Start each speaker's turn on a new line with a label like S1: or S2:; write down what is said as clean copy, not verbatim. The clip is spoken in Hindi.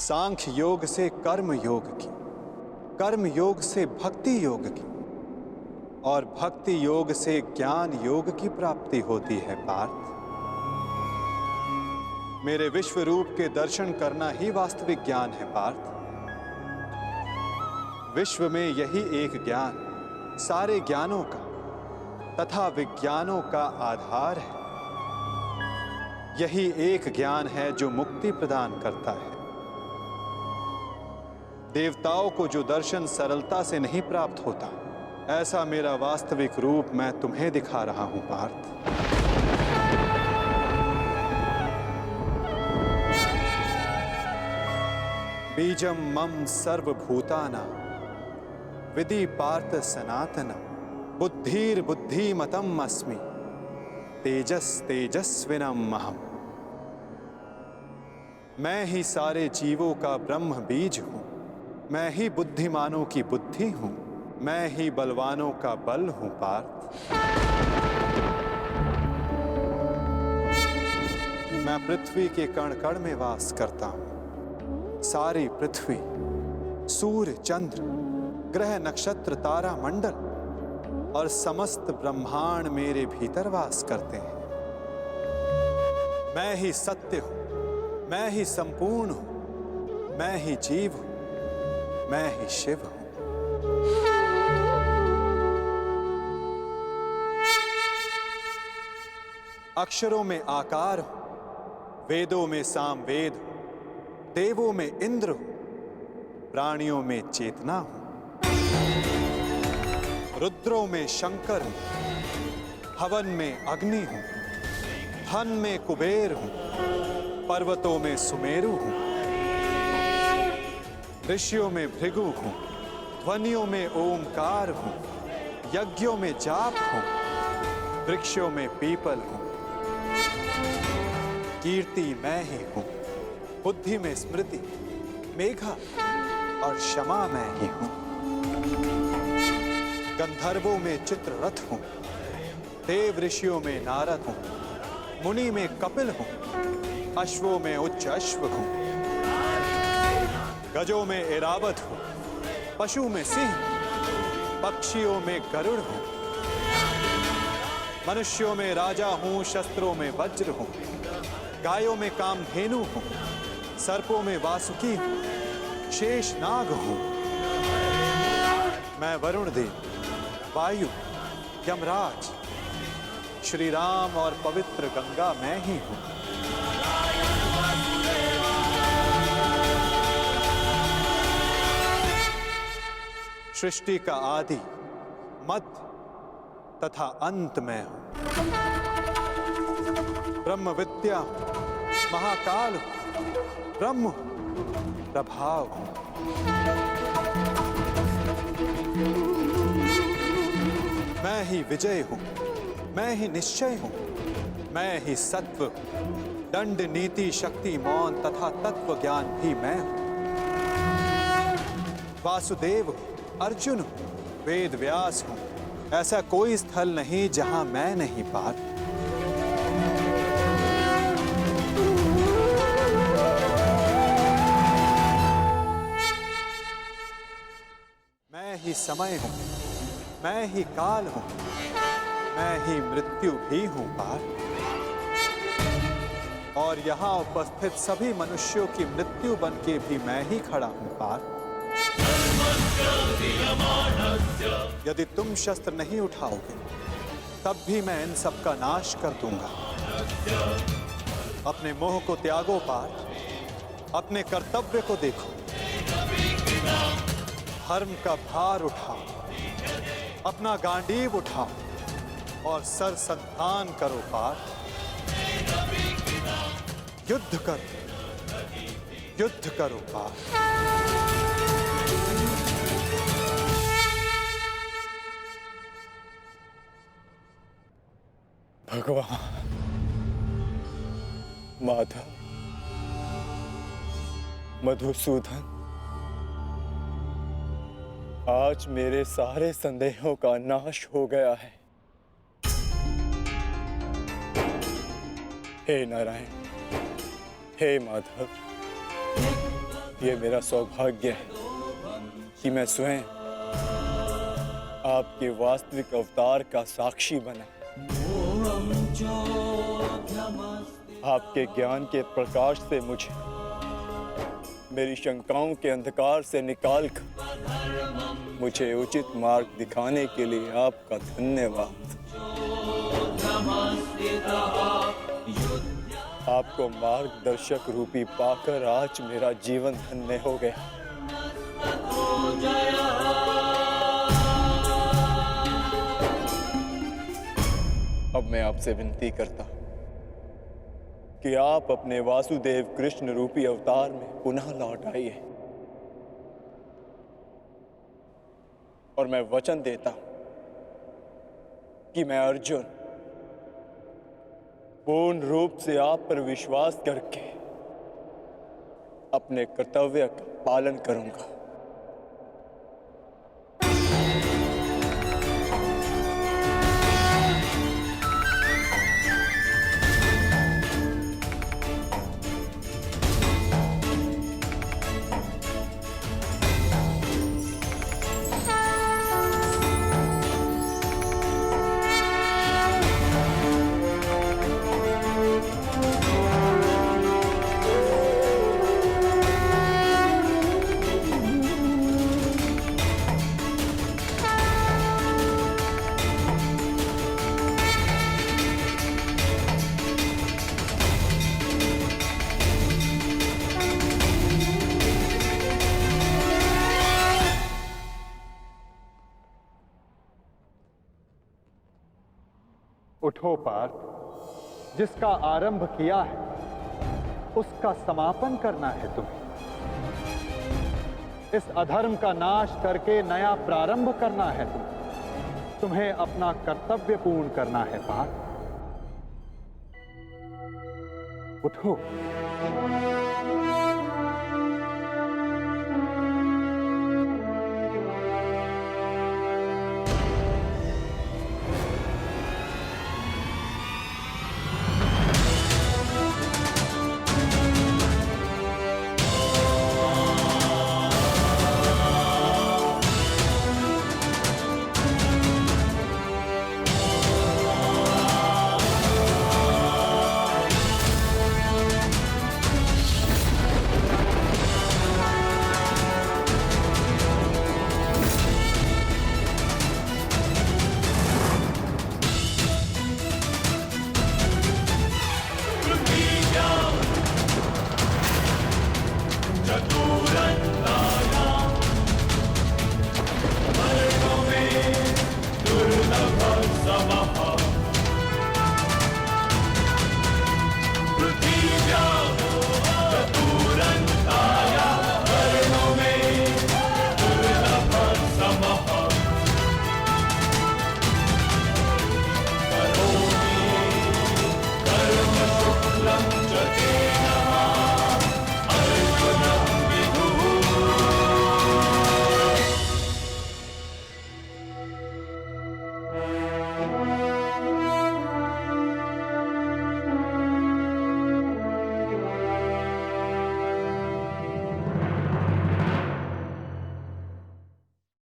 S1: सांख्य योग से कर्म योग की, कर्म योग से भक्ति योग की और भक्ति योग से ज्ञान योग की प्राप्ति होती है पार्थ। मेरे विश्व रूप के दर्शन करना ही वास्तविक ज्ञान है पार्थ। विश्व में यही एक ज्ञान सारे ज्ञानों का तथा विज्ञानों का आधार है। यही एक ज्ञान है जो मुक्ति प्रदान करता है। देवताओं को जो दर्शन सरलता से नहीं प्राप्त होता, ऐसा मेरा वास्तविक रूप मैं तुम्हें दिखा रहा हूं पार्थ। बीजम मम सर्वभूतानां विधि पार्थ सनातनम बुद्धिर्बुद्धिमतम् अस्मि तेजस तेजस्विनम् अहम्। मैं ही सारे जीवों का ब्रह्म बीज हूं, मैं ही बुद्धिमानों की बुद्धि हूं, मैं ही बलवानों का बल हूं पार्थ। मैं पृथ्वी के कण कण में वास करता हूं। सारी पृथ्वी, सूर्य, चंद्र, ग्रह, नक्षत्र, तारा मंडल और समस्त ब्रह्मांड मेरे भीतर वास करते हैं। मैं ही सत्य हूं, मैं ही संपूर्ण हूं, मैं ही जीव हूं, मैं ही शिव हूं। अक्षरों में आकार हूं, वेदों में सामवेद हूं, देवों में इंद्र हूं, प्राणियों में चेतना हूं, रुद्रों में शंकर हूं, हवन में अग्नि हूं, धन में कुबेर हूं, पर्वतों में सुमेरु हूं, ऋषियों में भृगु हूं, ध्वनियों में ओमकार हूं, यज्ञों में जाप हूं, वृक्षों में पीपल हूं, कीर्ति मैं ही हूं, बुद्धि में स्मृति, मेघा और क्षमा मैं ही हूं। गंधर्वों में चित्ररथ हूं, देव ऋषियों में नारद हूं, मुनि में कपिल हूं, अश्वों में उच्च अश्व हूं, गजों में ऐरावत हूं, पशु में सिंह, पक्षियों में गरुड़ हूं, मनुष्यों में राजा हूं, शस्त्रों में वज्र हूं, गायों में कामधेनु हूं, सर्पों में वासुकी हूं, शेष नाग हूं। मैं वरुण देव, वायु, यमराज, श्री राम और पवित्र गंगा मैं ही हूं। सृष्टि का आदि, मध्य तथा अंत मैं हूं। ब्रह्म विद्या हूं, महाकाल हूं, ब्रह्म प्रभाव हूं। मैं ही विजय हूं, मैं ही निश्चय हूं, मैं ही सत्व, दंड, नीति, शक्ति, मौन तथा तत्व ज्ञान भी मैं हूं। वासुदेव, अर्जुन हूं, वेद व्यास हूं, ऐसा कोई स्थल नहीं जहां मैं नहीं पार। मैं ही समय हूं, मैं ही काल हूं, मैं ही मृत्यु भी हूं पार। और यहां उपस्थित सभी मनुष्यों की मृत्यु बन के भी मैं ही खड़ा हूं पार। यदि तुम शस्त्र नहीं उठाओगे तब भी मैं इन सब का नाश कर दूंगा। अपने मोह को त्यागो पार्थ, अपने कर्तव्य को देखो, धर्म का भार उठाओ, अपना गांडीव उठाओ और सर संधान करो पार्थ। युद्ध करो, युद्ध करो पार्थ।
S2: भगवान, माधव, मधुसूदन, आज मेरे सारे संदेहों का नाश हो गया है। हे नारायण, हे माधव, ये मेरा सौभाग्य है कि मैं स्वयं आपके वास्तविक अवतार का साक्षी बना। आपके ज्ञान के प्रकाश से मुझे मेरी शंकाओं के अंधकार से निकालकर मुझे उचित मार्ग दिखाने के लिए आपका धन्यवाद। आपको मार्गदर्शक रूपी पाकर आज मेरा जीवन धन्य हो गया। अब मैं आपसे विनती करता हूं कि आप अपने वासुदेव कृष्ण रूपी अवतार में पुनः लौट आइए और मैं वचन देता हूं कि मैं अर्जुन पूर्ण रूप से आप पर विश्वास करके अपने कर्तव्य का पालन करूंगा।
S1: उठो पार्थ, जिसका आरंभ किया है उसका समापन करना है तुम्हें। इस अधर्म का नाश करके नया प्रारंभ करना है तुम्हें अपना कर्तव्य पूर्ण करना है पार्थ। उठो।